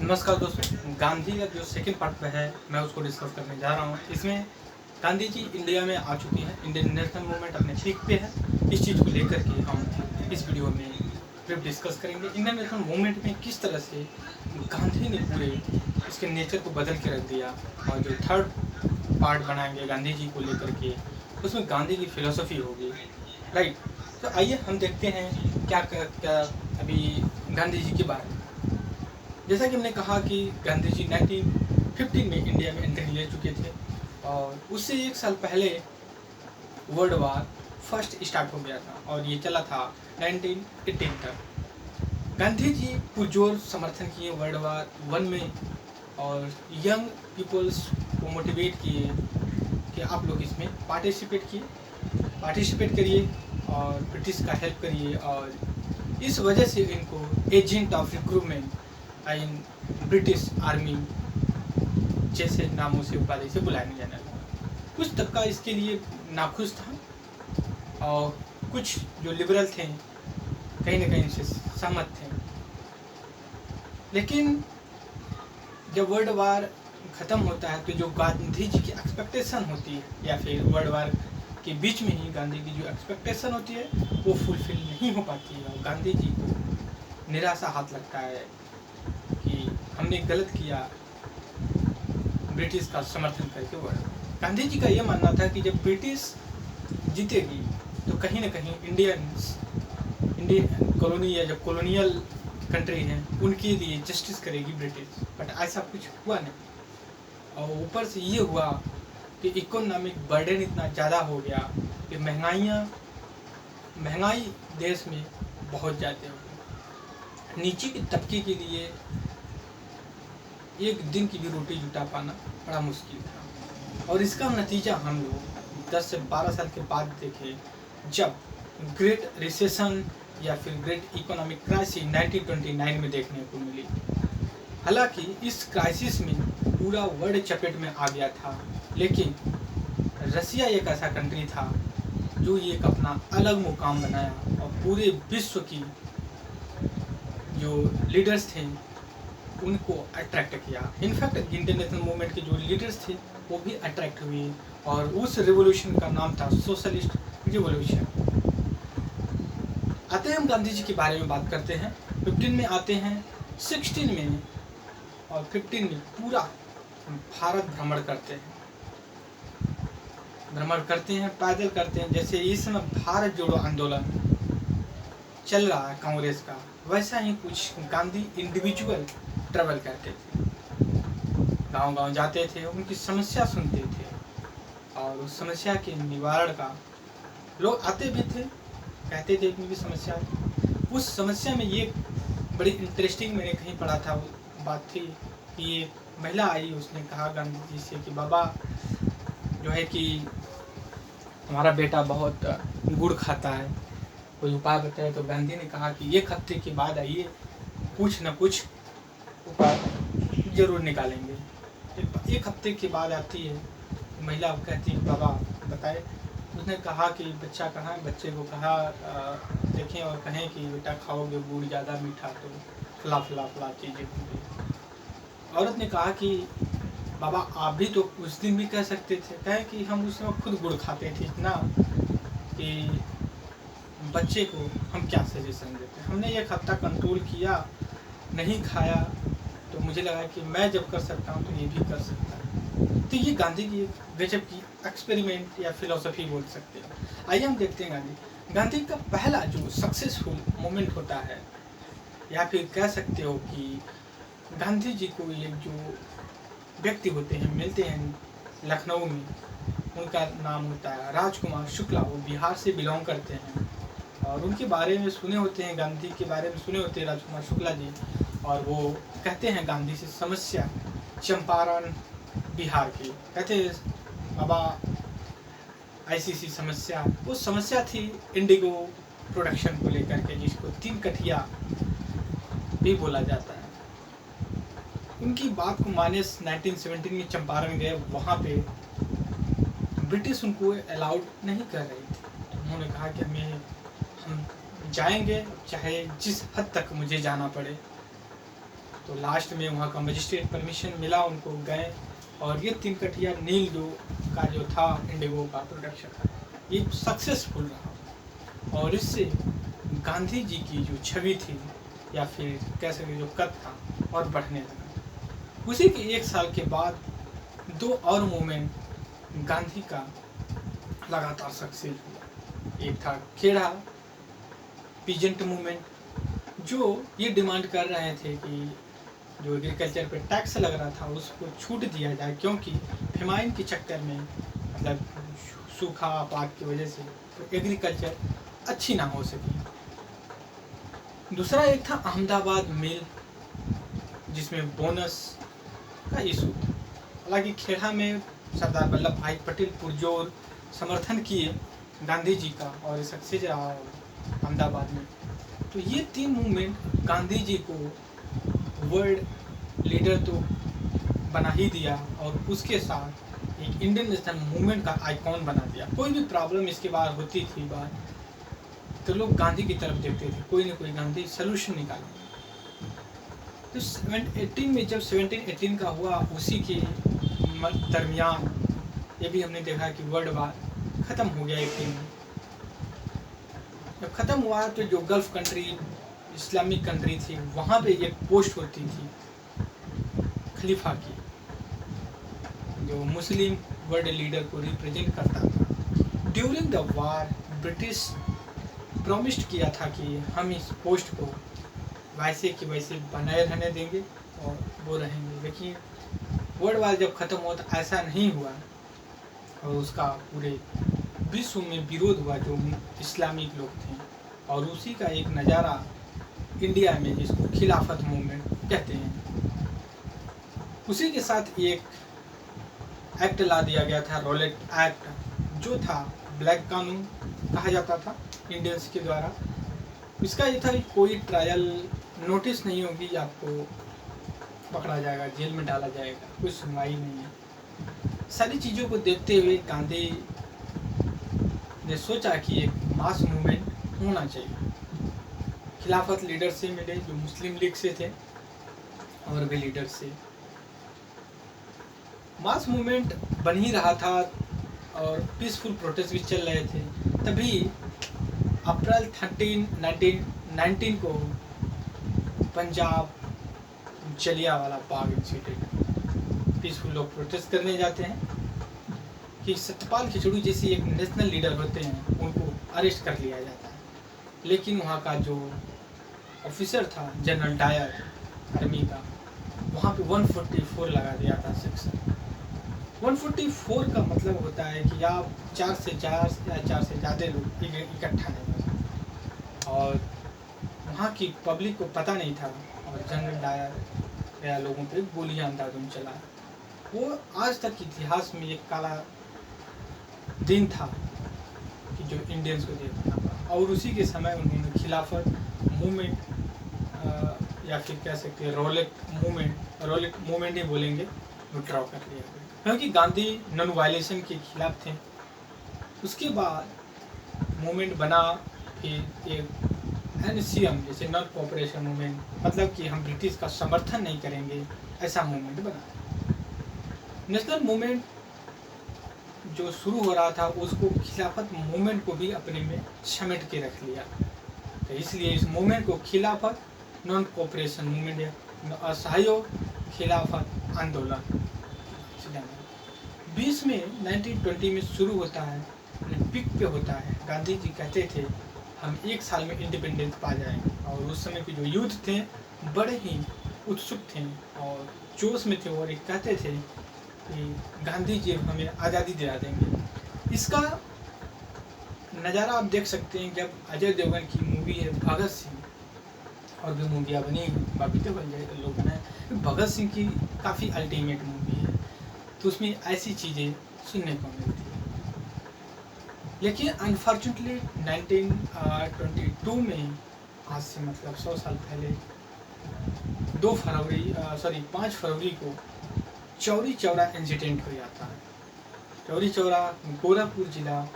नमस्कार दोस्तों, गांधी का जो सेकंड पार्ट में है मैं उसको डिस्कस करने जा रहा हूँ। इसमें गांधी जी इंडिया में आ चुके हैं, इंडियन नेशनल मूवमेंट अपने पीक पे है। इस चीज़ को लेकर के हम इस वीडियो में ब्रीफ डिस्कस करेंगे। इंडियन नेशनल मूवमेंट में किस तरह से गांधी ने पूरे इसके नेचर को बदल के रख दिया, और जो थर्ड पार्ट बनाएंगे गांधी जी को लेकर के, उसमें गांधी की फिलोसफी होगी, राइट। तो आइए हम देखते हैं क्या अभी गांधी जी के बारे में। जैसा कि हमने कहा कि गांधी जी 1915 में इंडिया में एंट्री ले चुके थे, और उससे एक साल पहले वर्ल्ड वार फर्स्ट स्टार्ट हो गया था और ये चला था 1918 तक। गांधी जी पुरजोर समर्थन किए वर्ल्ड वार 1 में, और यंग पीपल्स को मोटिवेट किए कि आप लोग इसमें पार्टिसिपेट करिए और ब्रिटिश का हेल्प करिए। और इस वजह से इनको agent of recruitment in British army जैसे नामों से उपाधि से बुलाने जाने लगा। कुछ तबका इसके लिए नाखुश था, और कुछ जो लिबरल थे कहीं ना कहीं से सहमत थे। लेकिन जब वर्ल्ड वार ख़त्म होता है तो जो गांधी जी की एक्सपेक्टेशन होती है, या फिर वर्ल्ड वार के बीच में ही गांधी की जो एक्सपेक्टेशन होती है वो फुलफिल नहीं हो पाती है, और गांधी जी को निराशा हाथ लगता है कि हमने गलत किया ब्रिटिश का समर्थन करके। वर्ल्ड गांधी जी का ये मानना था कि जब ब्रिटिश जीतेगी तो कहीं ना कहीं इंडियन कॉलोनी या जो कॉलोनियल कंट्री हैं उनके लिए जस्टिस करेगी ब्रिटिश। बट ऐसा कुछ हुआ नहीं, और ऊपर से ये हुआ कि इकोनॉमिक बर्डन इतना ज़्यादा हो गया कि महंगाई देश में बहुत ज़्यादा हो गई। नीचे के तबके के लिए एक दिन की भी रोटी जुटा पाना बड़ा मुश्किल था, और इसका नतीजा हम लोग 10 से 12 साल के बाद देखे, जब ग्रेट रिसेशन या फिर ग्रेट इकोनॉमिक क्राइसिस 1929 में देखने को मिली। हालांकि इस क्राइसिस में पूरा वर्ल्ड चपेट में आ गया था, लेकिन रसिया एक ऐसा कंट्री था जो एक अपना अलग मुकाम बनाया और पूरे विश्व की जो लीडर्स थे उनको अट्रैक्ट किया। इनफैक्ट इंटरनेशनल मूवमेंट के जो लीडर्स थे वो भी अट्रैक्ट हुए, और उस रिवॉल्यूशन का नाम था सोशलिस्ट रिवॉल्यूशन। आते हैं हम गांधी जी के बारे में बात करते हैं। 15 में आते हैं, 16 में और 15 में पूरा भारत भ्रमण करते हैं, पैदल करते हैं। जैसे इस समय भारत जोड़ो आंदोलन चल रहा है कांग्रेस का, वैसा ही कुछ गांधी इंडिविजुअल ट्रैवल करते थे, गांव-गांव जाते थे, उनकी समस्या सुनते थे, और उस समस्या के निवारण का लोग आते भी थे, कहते थे उनकी समस्या। उस समस्या में ये बड़ी इंटरेस्टिंग मैंने कहीं पढ़ा था, वो बात थी कि एक महिला आई, उसने कहा गांधी जी से कि बाबा जो है कि हमारा बेटा बहुत गुड़ खाता है, कोई उपाय बताए। तो गांधी ने कहा कि 1 हफ्ते के बाद आइए, कुछ न कुछ उपाय जरूर निकालेंगे। 1 हफ्ते के बाद आती है महिला, कहती है बाबा बताए। उसने कहा कि बच्चा कहाँ है, बच्चे को कहा देखें और कहें कि बेटा खाओगे गुड़ ज़्यादा मीठा तो फला चीज़ें होंगी। औरत ने कहा कि बाबा आप भी तो उस दिन भी कह सकते थे। कहे कि हम उस समय खुद गुड़ खाते थे इतना कि बच्चे को हम क्या सजेशन देते। हमने 1 हफ्ता कंट्रोल किया, नहीं खाया, तो मुझे लगा कि मैं जब कर सकता हूँ तो ये भी कर सकता है। तो ये गांधी की गजब की एक्सपेरिमेंट या फिलोसफी बोल सकते हैं। आइए हम देखते हैं गांधी का पहला जो सक्सेसफुल मोमेंट होता है, या फिर कह सकते हो कि गांधी जी को एक जो व्यक्ति होते हैं मिलते हैं लखनऊ में, उनका नाम होता है राजकुमार शुक्ला। वो बिहार से बिलोंग करते हैं, और उनके बारे में सुने होते हैं, गांधी के बारे में सुने होते हैं राजकुमार शुक्ला जी। और वो कहते हैं गांधी से समस्या चंपारण बिहार की, कहते हैं बाबा ऐसी समस्या। वो समस्या थी इंडिगो प्रोडक्शन को लेकर के, जिसको 3 कठिया भी बोला जाता है। उनकी बात को माने 1917 में चंपारण गए, वहाँ पे ब्रिटिश उनको अलाउड नहीं कर रही थी। तो उन्होंने कहा कि हम जाएंगे चाहे जिस हद तक मुझे जाना पड़े। तो लास्ट में वहाँ का मजिस्ट्रेट परमिशन मिला उनको, गए और ये 3 कटिया नील जो था इंडिगो का प्रोडक्शन, ये सक्सेसफुल रहा और इससे गांधी जी की जो छवि थी या फिर कह सकते जो कद था और बढ़ने लगा। उसी के 1 साल के बाद 2 और मूवमेंट गांधी का लगातार सक्सेस हुआ। एक था खेड़ा पीजेंट मूवमेंट, जो ये डिमांड कर रहे थे कि जो एग्रीकल्चर पे टैक्स लग रहा था उसको छूट दिया जाए, क्योंकि फेमाइन के चक्कर में मतलब सूखा पात की वजह से तो एग्रीकल्चर अच्छी ना हो सकी। दूसरा एक था अहमदाबाद मिल, जिसमें बोनस का इशू था। हालांकि खेड़ा में सरदार वल्लभ भाई पटेल पुरजोर समर्थन किए गांधी जी का और सक्सेस रहा अहमदाबाद में। तो ये 3 मूवमेंट गांधी जी को वर्ल्ड लीडर तो बना ही दिया और उसके साथ एक इंडियन नेशनल मूवमेंट का आइकॉन बना दिया। कोई भी प्रॉब्लम इसके बाद होती थी बात तो लोग गांधी की तरफ देखते थे, कोई ना कोई गांधी सलूशन निकाले। तो 1718 में जब 1718 का हुआ, उसी के दरमियान ये भी हमने देखा कि वर्ल्ड वार ख़त्म हो गया 18 में। जब ख़त्म हुआ तो जो गल्फ कंट्री इस्लामिक कंट्री थी वहाँ पे एक पोस्ट होती थी खलीफा की, जो मुस्लिम वर्ल्ड लीडर को रिप्रेजेंट करता था। During the war British promised किया था कि हम इस पोस्ट को वैसे कि वैसे बनाए रहने देंगे और वो रहेंगे, लेकिन वर्ल्ड वार जब ख़त्म हुआ तो ऐसा नहीं हुआ और उसका पूरे विश्व में विरोध हुआ जो इस्लामिक लोग थे। और उसी का एक नज़ारा इंडिया में, जिसको खिलाफत मूवमेंट कहते हैं। उसी के साथ एक एक्ट ला दिया गया था, रॉलेट एक्ट, जो था ब्लैक कानून कहा जाता था इंडियंस के द्वारा। इसका ये था कि कोई ट्रायल नोटिस नहीं होगी, आपको पकड़ा जाएगा, जेल में डाला जाएगा, कोई सुनवाई नहीं है। सारी चीज़ों को देखते हुए गांधी ने सोचा कि एक मास मूवमेंट होना चाहिए। खिलाफत लीडर से मिले जो मुस्लिम लीग से थे और भी लीडर से। मास मूवमेंट बन ही रहा था और पीसफुल प्रोटेस्ट भी चल रहे थे। तभी अप्रैल 13, 1919 को पंजाब जलियांवाला बाग इंसिडेंट, पीसफुल लोग प्रोटेस्ट करने जाते हैं कि सत्यपाल खिचड़ी जैसे एक नेशनल लीडर होते हैं उनको अरेस्ट कर लिया जाता है। लेकिन वहाँ का जो ऑफिसर था जनरल डायर आर्मी का, वहाँ पे 144 लगा दिया था सेक्शन। 144 का मतलब होता है कि आप 4 से ज़्यादा लोग इकट्ठा नहीं हो। और वहाँ की पब्लिक को पता नहीं था और जनरल डायर या लोगों पे गोलियां अंधाधुंध चला। वो आज तक इतिहास में एक काला दिन था कि जो इंडियंस को देखना पड़ा। और उसी के समय उन्होंने खिलाफत मूवमेंट या फिर कह सकते हैं रॉलेट मूवमेंट ही बोलेंगे, विड्रॉ कर लिया, क्योंकि गांधी नॉन वायलेशन के खिलाफ थे। उसके बाद मूवमेंट बना फिर एक NCM जैसे नॉन कोऑपरेशन मूवमेंट, मतलब कि हम ब्रिटिश का समर्थन नहीं करेंगे, ऐसा मूवमेंट बना। नेशनल मूवमेंट जो शुरू हो रहा था उसको खिलाफत मूवमेंट को भी अपने में समेट के रख लिया। तो इसलिए इस मूवमेंट को खिलाफत नॉन कोऑपरेशन मूवमेंट या असहयोग खिलाफत आंदोलन 20 में 1920 में शुरू होता है, पिक पे होता है। गांधी जी कहते थे हम 1 साल में इंडिपेंडेंस पा जाएंगे। और उस समय के जो यूथ थे बड़े ही उत्सुक थे और जोश में थे और एक कहते थे कि गांधी जी हमें आज़ादी दिला देंगे। इसका नज़ारा आप देख सकते हैं जब अजय देवगन की मूवी है भगत सिंह, और भी मूवियाँ बनी बबीते बन जाए लोग बनाए। भगत सिंह की काफ़ी अल्टीमेट मूवी है, तो उसमें ऐसी चीज़ें सुनने को मिलती है। लेकिन अनफॉर्चुनेटली 1922 में, आज से मतलब 100 साल पहले 5 फरवरी को चौरी चौरा इंसिडेंट हो जाता है। चौरी चौरा गोरखपुर जिला,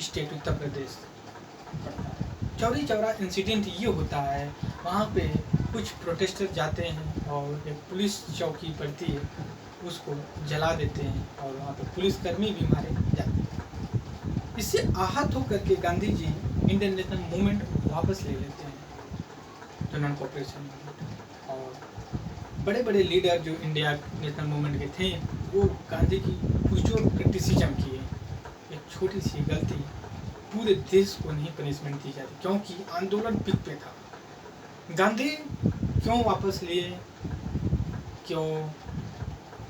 स्टेट उत्तर प्रदेश पड़ता है। चौरी चौरा इंसिडेंट ये होता है वहाँ पे कुछ प्रोटेस्टर जाते हैं और एक पुलिस चौकी पड़ती है उसको जला देते हैं और वहाँ पे पुलिसकर्मी भी मारे जाते हैं। इससे आहत होकर के Gandhi ji Indian national movement वापस ले लेते हैं, जो नॉन कोऑपरेशन मूवमेंट। और बड़े बड़े लीडर जो इंडिया नेशनल मूवमेंट के थे वो गांधी की पुरजोर क्रिटिसिज्म किए। एक छोटी सी गलती पूरे देश को नहीं पनिशमेंट दी जाती, क्योंकि आंदोलन पिक पे था। गांधी क्यों वापस लिए, क्यों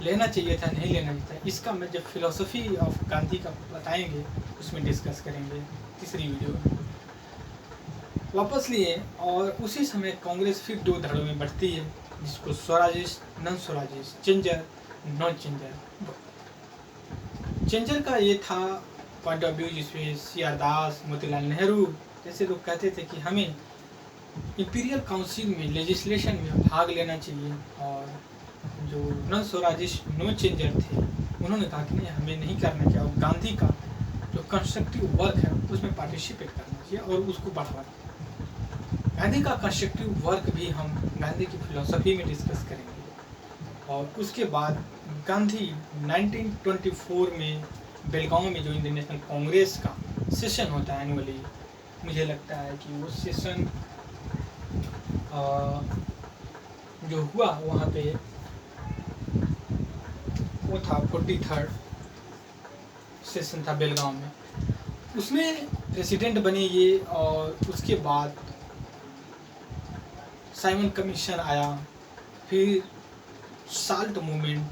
लेना चाहिए था, नहीं लेना चाहिए था, इसका मैं जब फिलोसफी ऑफ गांधी का बताएंगे उसमें डिस्कस करेंगे तीसरी वीडियो में। वापस लिए और उसी समय कांग्रेस फिर दो धड़ों में बढ़ती है, जिसको Swarajist, non Swarajist, changer, non changer. Changer का ये था पॉइंट ऑफ व्यू जिसमें सी.आर. दास, मोतीलाल नेहरू जैसे लोग कहते थे कि हमें इंपीरियल काउंसिल में लेजिस्लेशन में भाग लेना चाहिए, और जो नॉन स्वराजिस्ट, नो चेंजर थे उन्होंने कहा कि नहीं, हमें नहीं करना चाहिए, और गांधी का जो कंस्ट्रक्टिव वर्क है उसमें पार्टिसिपेट करना चाहिए और उसको बढ़ावा देना। गांधी का कंस्ट्रक्टिव वर्क भी हम गांधी की फिलोसफी में डिस्कस करेंगे। और उसके बाद गांधी 1924 में बेलगांव में जो इंडियन नेशनल कांग्रेस का सेशन होता है एनुअली, मुझे लगता है कि वो सेशन जो हुआ वहाँ पे वो था 43rd सेशन था बेलगांव में, उसमें प्रेसिडेंट बने ये। और उसके बाद साइमन कमीशन आया, फिर साल्ट मूवमेंट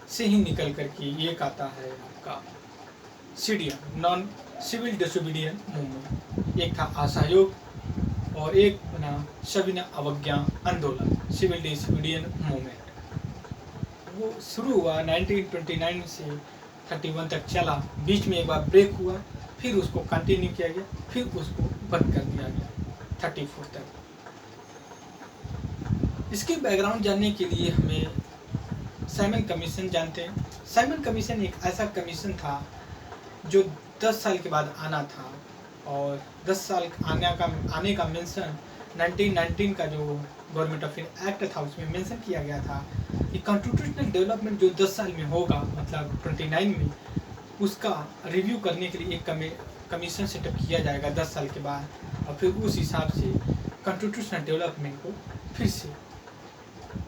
से ही निकल करके एक आता है आपका सीडियन, नॉन सिविल डिसोबीडियंट मूवमेंट। एक था असहयोग और एक बना सविनय अवज्ञा आंदोलन, सिविल डिसोबीडियंट मूवमेंट। वो शुरू हुआ 1929 से 31 तक चला, बीच में एक बार ब्रेक हुआ, फिर उसको कंटिन्यू किया गया, फिर उसको बंद कर दिया गया 34 तक। इसके बैकग्राउंड जानने के लिए हमें साइमन कमीशन जानते हैं। साइमन कमीशन एक ऐसा कमीशन था जो 10 साल के बाद आना था, और 10 साल आने का मेंशन 1919 का जो गवर्नमेंट ऑफ इंडिया एक्ट था उसमें मेंशन किया गया था कि कॉन्स्टिट्यूशनल डेवलपमेंट जो 10 साल में होगा, मतलब 29 में, उसका रिव्यू करने के लिए एक कमीशन सेटअप किया जाएगा 10 साल के बाद, और फिर उस हिसाब से कॉन्स्टिट्यूशनल डेवलपमेंट को फिर से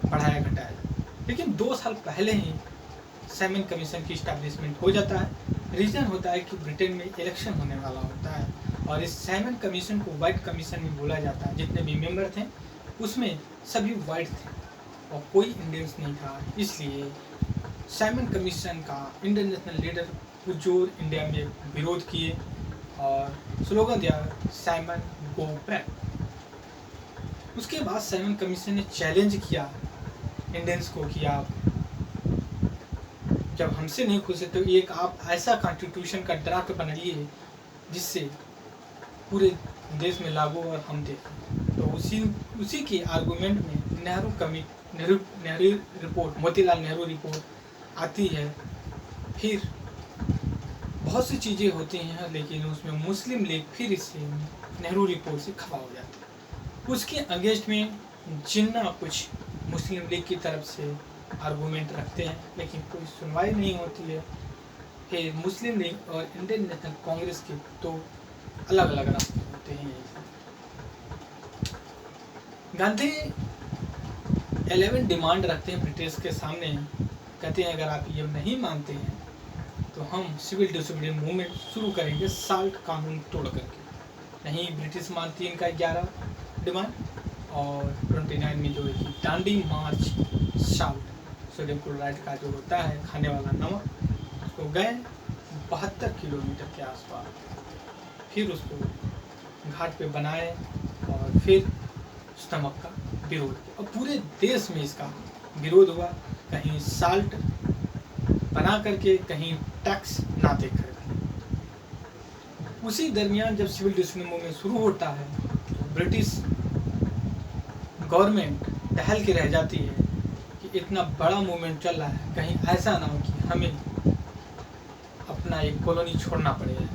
बढ़ाया घटाया। लेकिन 2 साल पहले ही साइमन कमीशन की इस्टेब्लिशमेंट हो जाता है। रीज़न होता है कि ब्रिटेन में इलेक्शन होने वाला होता है, और इस साइमन कमीशन को वाइट कमीशन भी बोला जाता है। जितने भी मेंबर थे उसमें सभी वाइट थे और कोई इंडियंस नहीं था, इसलिए साइमन कमीशन का इंडियन नेशनल लीडर पुरजोर इंडिया में विरोध किए और स्लोगन दिया, साइमन गो बैक। उसके बाद साइमन कमीशन ने चैलेंज किया इंडियंस को कि आप जब हमसे नहीं खुश है तो एक आप ऐसा कॉन्स्टिट्यूशन का ड्राफ्ट बनाइए जिससे पूरे देश में लागू और हम देखें। तो उसी के आर्गूमेंट में नेहरू रिपोर्ट, मोतीलाल नेहरू रिपोर्ट आती है। फिर बहुत सी चीज़ें होती हैं, लेकिन उसमें मुस्लिम लीग फिर इससे नेहरू रिपोर्ट से खफा हो जाती है। उसके अगेंस्ट में जिन्ना कुछ मुस्लिम लीग की तरफ से आर्गूमेंट रखते हैं, लेकिन कोई सुनवाई नहीं होती है। फिर मुस्लिम लीग और इंडियन नेशनल कांग्रेस के तो अलग अलग रास्ते होते हैं। गांधी 11 डिमांड रखते हैं ब्रिटिश के सामने, कहते हैं अगर आप ये नहीं मानते हैं तो हम सिविल डिसोबीडियंट मूवमेंट शुरू करेंगे साल्ट कानून तोड़ करके। नहीं ब्रिटिश मानती है इनका 11 डिमांड, और 29 में जो है दांडी मार्च साल्ट, सोडियम क्लोराइड का जो होता है खाने वाला नमक, उसको गए 72 किलोमीटर के आसपास, फिर उसको घाट पे बनाए और फिर उस नमक का विरोध किया। और पूरे देश में इसका विरोध हुआ, कहीं साल्ट बना करके, कहीं टैक्स ना दे करके। उसी दरमियान जब सिविल डिसोबीडियंट मूवमेंट शुरू होता है तो ब्रिटिश गवर्नमेंट टहल के रह जाती है कि इतना बड़ा मूवमेंट चल रहा है, कहीं ऐसा ना हो कि हमें अपना एक कॉलोनी छोड़ना पड़ेगा।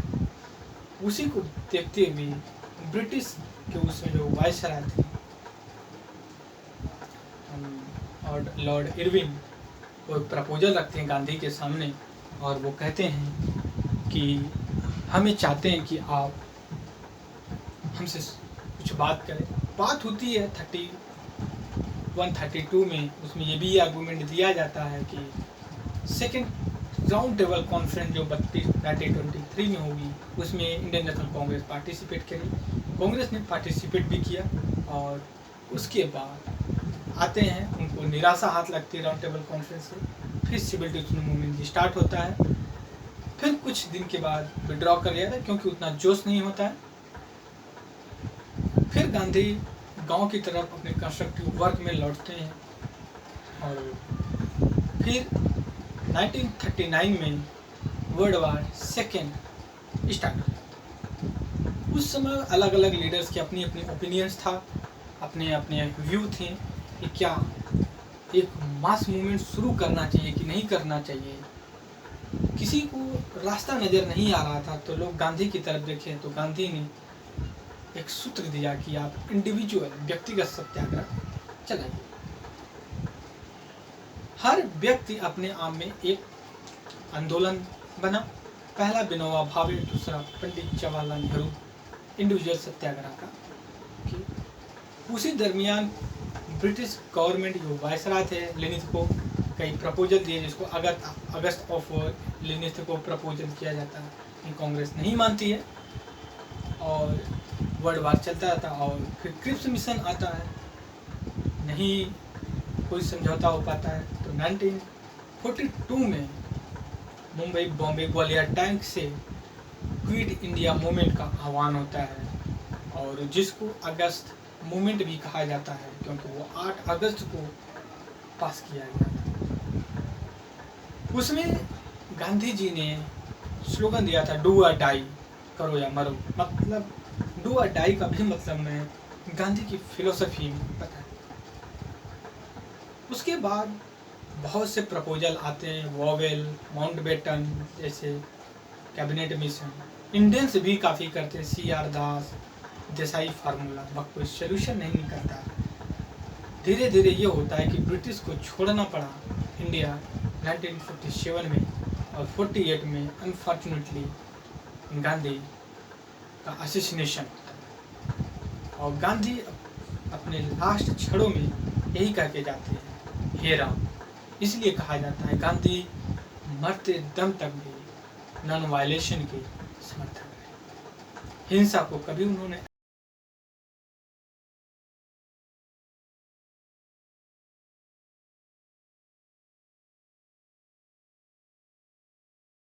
उसी को देखते हुए ब्रिटिश कि उसमें जो वायसराय थे और लॉर्ड इरविन वो प्रपोजल रखते हैं गांधी के सामने और वो कहते हैं कि हमें चाहते हैं कि आप हमसे कुछ बात करें। बात होती है 31-32 में, उसमें ये भी आर्गूमेंट दिया जाता है कि सेकेंड राउंड टेबल कॉन्फ्रेंस जो 1923 में होगी उसमें इंडियन नेशनल कांग्रेस पार्टिसिपेट करी। कांग्रेस ने पार्टिसिपेट भी किया और उसके बाद आते हैं, उनको निराशा हाथ लगती है राउंड टेबल कॉन्फ्रेंस से। फिर सिविल डिसोबीडियंस मूवमेंट स्टार्ट होता है। फिर कुछ दिन के बाद विड्रॉ कर लिया था क्योंकि उतना जोश नहीं होता है। फिर गांधी गांव की तरफ अपने कंस्ट्रक्टिव वर्क में लौटते हैं और फिर 1939 में वर्ल्ड वार सेकेंड स्टार्ट हुआ। उस समय अलग अलग लीडर्स के अपनी अपनी ओपिनियंस था, अपने अपने व्यू थे कि क्या एक मास मूवमेंट शुरू करना चाहिए कि नहीं करना चाहिए। किसी को रास्ता नज़र नहीं आ रहा था तो लोग गांधी की तरफ देखे तो गांधी ने एक सूत्र दिया कि आप इंडिविजुअल व्यक्तिगत सत्याग्रह चलाइए। हर व्यक्ति अपने आप में एक आंदोलन बना। पहला विनोबा भावे, दूसरा पंडित जवाहरलाल नेहरू इंडिविजुअल सत्याग्रह का। उसी दरमियान ब्रिटिश गवर्नमेंट जो वायसराय थे लेनिथ को कई प्रपोजल दिए, जिसको अगस्त ऑफ लेनिथ को प्रपोजल किया जाता है। कांग्रेस नहीं मानती है और वर्ल्ड वार चलता रहता और फिर क्रिप्स मिशन आता है, नहीं कोई समझौता हो पाता है। तो 1942 में मुंबई, बॉम्बे, ग्वालियर टैंक से क्विट इंडिया मूवमेंट का आह्वान होता है और जिसको अगस्त मूवमेंट भी कहा जाता है क्योंकि वो 8 अगस्त को पास किया गया था। उसमें गांधी जी ने स्लोगन दिया था डू और डाई, करो या मरो। मतलब डू और डाई का भी मतलब मैं गांधी की फिलोसफी में पता है। उसके बाद बहुत से प्रपोजल आते हैं, वॉवेल, माउंटबेटन जैसे कैबिनेट मिशन। इंडियंस भी काफ़ी करते हैं, CR दास, देसाई फार्मूला, वह कोई सोल्यूशन नहीं निकलता। धीरे धीरे ये होता है कि ब्रिटिश को छोड़ना पड़ा इंडिया 1947 में और 48 में अनफॉर्चुनेटली गांधी का असैसिनेशन होता है और गांधी अपने लास्ट क्षणों में यही कह के जाते हैं, हे राम। इसलिए कहा जाता है गांधी मरते दम तक भी नॉन वायलेशन के समर्थक है। हिंसा को कभी उन्होंने